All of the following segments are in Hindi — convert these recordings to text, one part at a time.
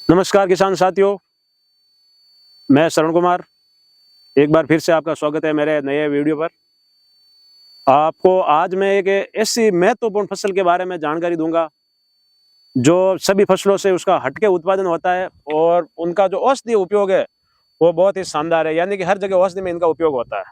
नमस्कार किसान साथियों, मैं श्रवण कुमार एक बार फिर से आपका स्वागत है मेरे नए वीडियो पर। आपको आज मैं एक ऐसी महत्वपूर्ण फसल के बारे में जानकारी दूंगा जो सभी फसलों से उसका हटके उत्पादन होता है और उनका जो औषधीय उपयोग है वो बहुत ही शानदार है, यानी कि हर जगह औषधि में इनका उपयोग होता है।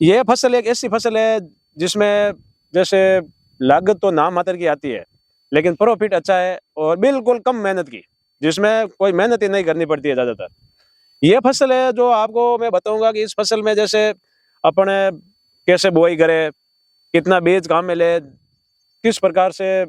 यह फसल एक ऐसी फसल है जिसमें जैसे लागत तो नाम मात्र की आती है लेकिन प्रॉफिट अच्छा है और बिल्कुल कम मेहनत की, जिसमें कोई मेहनत ही नहीं करनी पड़ती है ज़्यादातर। ये फसल है जो आपको मैं बताऊंगा कि इस फसल में जैसे अपने कैसे बुआई करें, कितना बीज काम में ले, किस प्रकार से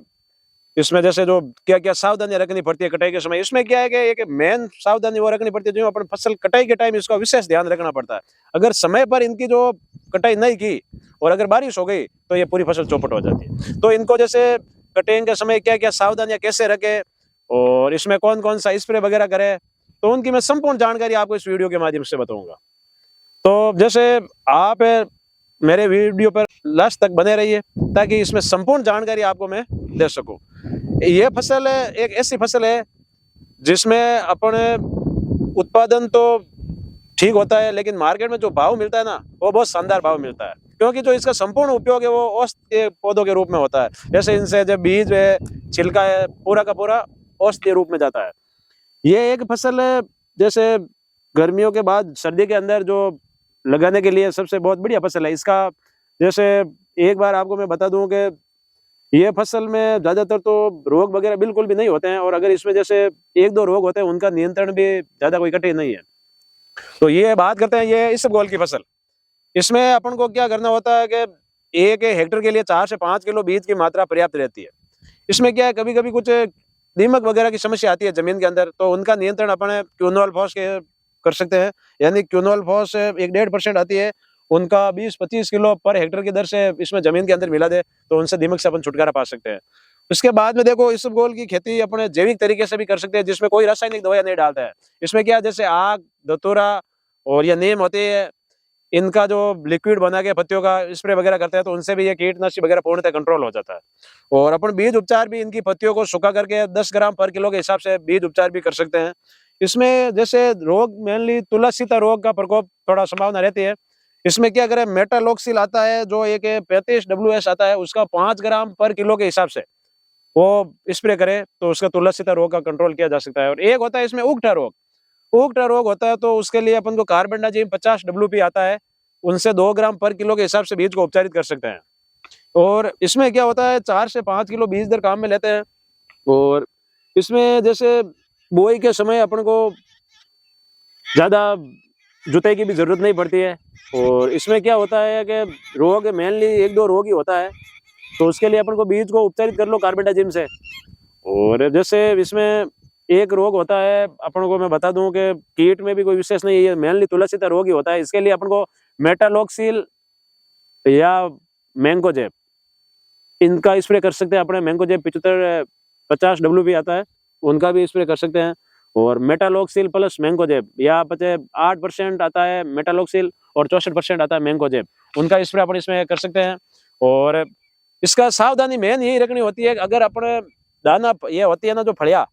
इसमें जैसे जो क्या क्या सावधानियां रखनी पड़ती है कटाई के समय। इसमें क्या है कि एक मेन सावधानी वो रखनी पड़ती है जो अपन फसल कटाई के टाइम इसका विशेष ध्यान रखना पड़ता है। अगर समय पर इनकी जो कटाई नहीं की और अगर बारिश हो गई तो ये पूरी फसल चौपट हो जाती है। तो इनको जैसे कटाई के समय क्या क्या सावधानियां कैसे रखें और इसमें कौन कौन सा स्प्रे वगैरह करें, तो उनकी मैं संपूर्ण जानकारी आपको इस वीडियो के माध्यम से बताऊंगा। तो जैसे आप मेरे वीडियो पर लास्ट तक बने रहिए ताकि इसमें संपूर्ण जानकारी आपको मैं दे सकूं। ये फसल है एक ऐसी फसल है जिसमें अपने उत्पादन तो ठीक होता है लेकिन मार्केट में जो भाव मिलता है ना वो बहुत शानदार भाव मिलता है, क्योंकि जो इसका संपूर्ण उपयोग है वो औषधीय पौधों के रूप में होता है। जैसे इनसे जो बीज है, छिलका है, पूरा का पूरा औषधीय रूप में जाता है। ये एक फसल है जैसे गर्मियों के बाद सर्दी के अंदर जो लगाने के लिए सबसे बहुत बढ़िया फसल है। इसका जैसे एक बार आपको मैं बता दूं कि ये फसल में ज़्यादातर तो रोग वगैरह बिल्कुल भी नहीं होते हैं और अगर इसमें जैसे एक दो रोग होते हैं उनका नियंत्रण भी ज़्यादा कोई कठिन नहीं है। तो ये बात करते हैं ये इसबगोल की फसल। इसमें अपन को क्या करना होता है कि एक हेक्टेयर के लिए 4 से 5 किलो बीज की मात्रा पर्याप्त रहती है। इसमें क्या है कभी कभी कुछ दीमक वगैरह की समस्या आती है जमीन के अंदर, तो उनका नियंत्रण अपने क्यूनोल फॉस के कर सकते हैं। यानी क्यूनोल फॉस 1-1.5% आती है, उनका 20-25 किलो पर हेक्टेयर की दर से इसमें जमीन के अंदर मिला दे तो उनसे दीमक से अपन छुटकारा पा सकते हैं। उसके बाद में देखो इसबगोल की खेती अपने जैविक तरीके से भी कर सकते हैं जिसमें कोई रासायनिक दवाई नहीं डालता है। इसमें क्या जैसे आग, धतूरा और ये नीम होती है, इनका जो लिक्विड बना के पत्तियों का स्प्रे वगैरह करते हैं तो उनसे भी ये कीटनाशी वगैरह पूर्णतः कंट्रोल हो जाता है। और अपन बीज उपचार भी इनकी पत्तियों को सुखा करके 10 ग्राम पर किलो के हिसाब से बीज उपचार भी कर सकते हैं। इसमें जैसे रोग मेनली तुलसीता रोग का प्रकोप थोड़ा संभावना रहती है। इसमें क्या करें, मेटालॉक्सिल आता है जो एक 35 WS आता है, उसका 5 ग्राम पर किलो के हिसाब से वो स्प्रे करे तो उसका तुलसीता रोग का कंट्रोल किया जा सकता है। और एक होता है इसमें उगटा रोग। उगटा रोग होता है तो उसके लिए अपन को कार्बेंडाजिम 50 WP आता है, उनसे 2 ग्राम पर किलो के हिसाब से बीज को उपचारित कर सकते हैं। और इसमें क्या होता है 4 से 5 किलो बीज दर काम में लेते हैं। और इसमें जैसे बुआई के समय अपन को ज़्यादा जुताई की भी जरूरत नहीं पड़ती है। और इसमें क्या होता है कि रोग मेनली 1-2 रोग ही होता है, तो उसके लिए अपन को बीज को उपचारित कर लो कार्बेंडाजिम से। और जैसे इसमें एक रोग होता है अपन को मैं बता दूं कि कीट में भी कोई विशेष नहीं है, ये मेनली तुलसीता रोग ही होता है। इसके लिए अपन को मेटालॉक्सिल या मैंकोजेब इनका स्प्रे कर सकते हैं। अपने मैंकोजेब 75-50 WP आता है, उनका भी स्प्रे कर सकते हैं। और मेटालॉक्सिल प्लस मैंकोजेब या 8% आता है मेटालॉक्सिल और 64% आता है मैंकोजेब, उनका स्प्रे अपन इसमें कर सकते हैं। और इसका सावधानी मेन यही रखनी होती है, अगर अपने दाना ये होती है ना जो फड़िया,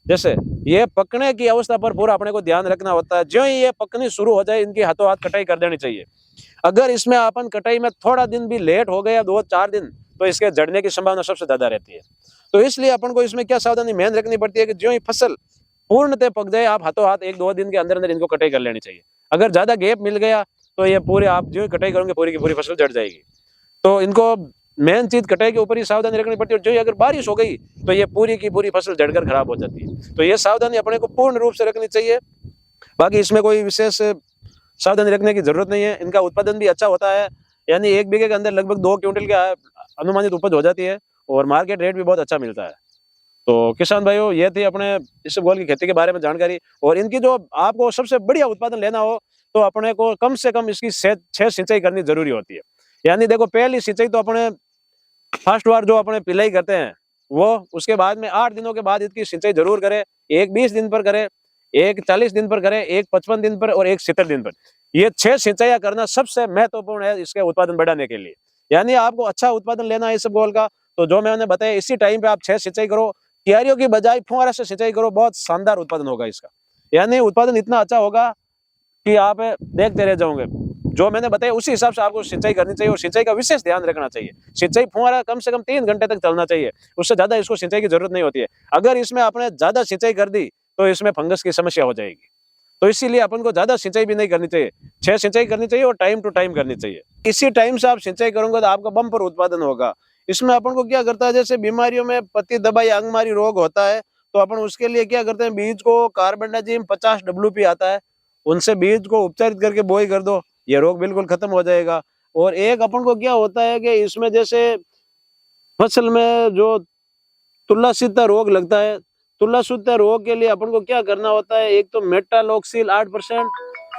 जैसे ये पकने की अवस्था पर पूरा अपने को ध्यान रखना होता है। जो ही ये पकनी शुरू हो जाए इनकी हाथों हाथ कटाई कर देनी चाहिए। अगर इसमें अपन कटाई में थोड़ा दिन भी लेट हो गया 2-4 दिन तो इसके जड़ने की संभावना सबसे ज्यादा रहती है। तो इसलिए अपन को इसमें क्या सावधानी मेन रखनी पड़ती है कि जो ही फसल पूर्णतः पक जाए आप हाथों हाथ 1-2 दिन के अंदर अंदर इनको कटाई कर लेनी चाहिए। अगर ज्यादा गैप मिल गया तो ये पूरे आप जो ही कटाई करोगे पूरी की पूरी फसल जड़ जाएगी। तो इनको मेन चीज कटाई के ऊपर ही सावधानी रखनी पड़ती है। जो ही अगर बारिश हो गई तो ये पूरी की पूरी फसल जड़कर खराब हो जाती है। तो ये सावधानी अपने को पूर्ण रूप से रखनी चाहिए। बाकी इसमें कोई विशेष सावधानी रखने की जरूरत नहीं है। इनका उत्पादन भी अच्छा होता है, यानी 1 बीघे के अंदर लगभग 2 क्विंटल का अनुमानित उपज हो जाती है और मार्केट रेट भी बहुत अच्छा मिलता है। तो किसान भाइयों, ये थी अपने इसबगोल की खेती के बारे में जानकारी। और इनकी जो आपको सबसे बढ़िया उत्पादन लेना हो तो अपने को कम से कम इसकी 6 सिंचाई करनी जरूरी होती है। यानी देखो पहली सिंचाई तो अपने फर्स्ट बार जो अपने पिलाई करते हैं वो, उसके बाद में 8 दिनों के बाद इसकी सिंचाई जरूर करें। एक 20 दिन पर करें, एक 40 दिन पर करें, एक 55 दिन पर और एक 70 दिन पर। ये 6 सिंचाइयां करना सबसे महत्वपूर्ण है इसके उत्पादन बढ़ाने के लिए। यानी आपको अच्छा उत्पादन लेना है इसबगोल का तो जो मैंने बताया इसी टाइम पे आप 6 सिंचाई करो। क्यारियों की बजाय फुहारा से सिंचाई करो, बहुत शानदार उत्पादन होगा इसका। यानी उत्पादन इतना अच्छा होगा कि आप देखते रह जाओगे। जो मैंने बताया उसी हिसाब से आपको सिंचाई करनी चाहिए और सिंचाई का विशेष ध्यान रखना चाहिए। सिंचाई फुहारा कम से कम 3 घंटे तक चलना चाहिए, उससे ज्यादा इसको सिंचाई की जरूरत नहीं होती है। अगर इसमें आपने ज्यादा सिंचाई कर दी तो इसमें फंगस की समस्या हो जाएगी, तो इसीलिए अपन को ज्यादा सिंचाई भी नहीं करनी चाहिए। 6 सिंचाई करनी चाहिए और टाइम टू टाइम करनी चाहिए। इसी टाइम से आप सिंचाई करोगे तो आपका बम्पर उत्पादन होगा। इसमें अपन को क्या करता है, जैसे बीमारियों में पत्ती दबाई अंगमारी रोग होता है, तो अपन उसके लिए क्या करते हैं, बीज को कार्बेंडाजिम 50 WP आता है, उनसे बीज को उपचारित करके बोई कर दो, ये रोग बिल्कुल खत्म हो जाएगा। और एक अपन को क्या होता है कि इसमें जैसे फसल में जो तुल्लासिता रोग लगता है, तुल्लासिता रोग के लिए अपन को क्या करना होता है, एक तो मेटालॉक्सिल 8%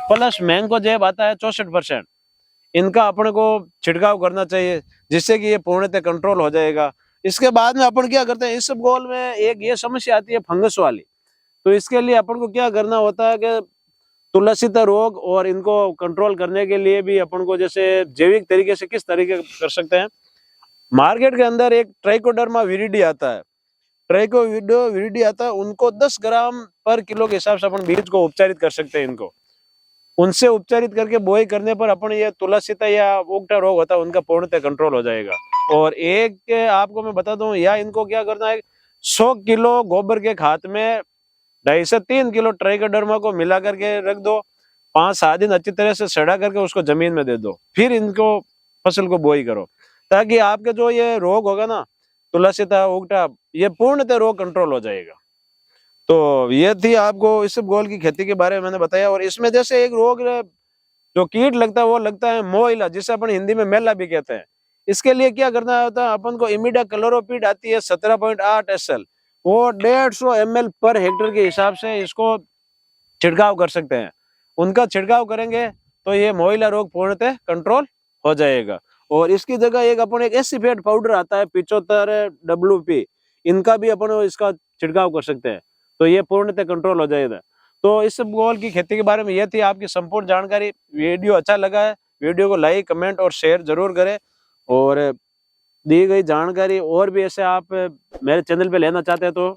प्लस मैंगोजेब आता है 64%, इनका अपन को छिड़काव करना चाहिए, जिससे कि ये पूर्णतः कंट्रोल हो जाएगा। इसके बाद में अपन क्या करते हैं, इसबगोल में एक ये समस्या आती है फंगस वाली, तो इसके लिए अपन को क्या करना होता है कि तुलसीता रोग और इनको कंट्रोल करने के लिए भी अपन को जैसे जैविक तरीके से किस तरीके कर सकते हैं, मार्केट के अंदर एक ट्राइकोडर्मा विरिडी आता है, ट्राइकोविरिडी आता है, उनको 10 ग्राम पर किलो के हिसाब से अपन बीज को उपचारित कर सकते हैं। इनको उनसे उपचारित करके बोई करने पर अपन ये तुलसीता या उगटा रोग होता है उनका पूर्णतः कंट्रोल हो जाएगा। और एक आपको मैं बता दूं, या इनको क्या करना है, 100 किलो गोबर के खाद में 2.5 से 3 किलो ट्राइकोडर्मा को मिला करके रख दो, 5-7 दिन अच्छी तरह से सड़ा करके उसको जमीन में दे दो, फिर इनको फसल को बोई करो, ताकि आपके जो ये रोग होगा ना तुलसीता उगटा, ये पूर्णतः रोग कंट्रोल हो जाएगा। तो ये थी आपको इसबगोल की खेती के बारे में मैंने बताया। और इसमें जैसे एक रोग जो कीट लगता है वो लगता है मोइला, जिसे अपन हिंदी में मेला भी कहते हैं। इसके लिए क्या करना होता है, अपन को इमिडा क्लोरोपिड आती है 17.8 SL, वो 150 ml पर हेक्टेयर के हिसाब से इसको छिड़काव कर सकते हैं। उनका छिड़काव करेंगे तो ये मोइला रोग पूर्णतः कंट्रोल हो जाएगा। और इसकी जगह एक एसिफेट पाउडर आता है 75 WP, इनका भी अपन इसका छिड़काव कर सकते हैं, तो ये पूर्णतः कंट्रोल हो जाएगा। तो इसबगोल की खेती के बारे में यह थी आपकी संपूर्ण जानकारी। वीडियो अच्छा लगा है, वीडियो को लाइक, कमेंट और शेयर जरूर करें। और दी गई जानकारी और भी ऐसे आप मेरे चैनल पे लेना चाहते हैं तो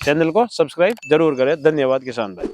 चैनल को सब्सक्राइब जरूर करें। धन्यवाद किसान भाई।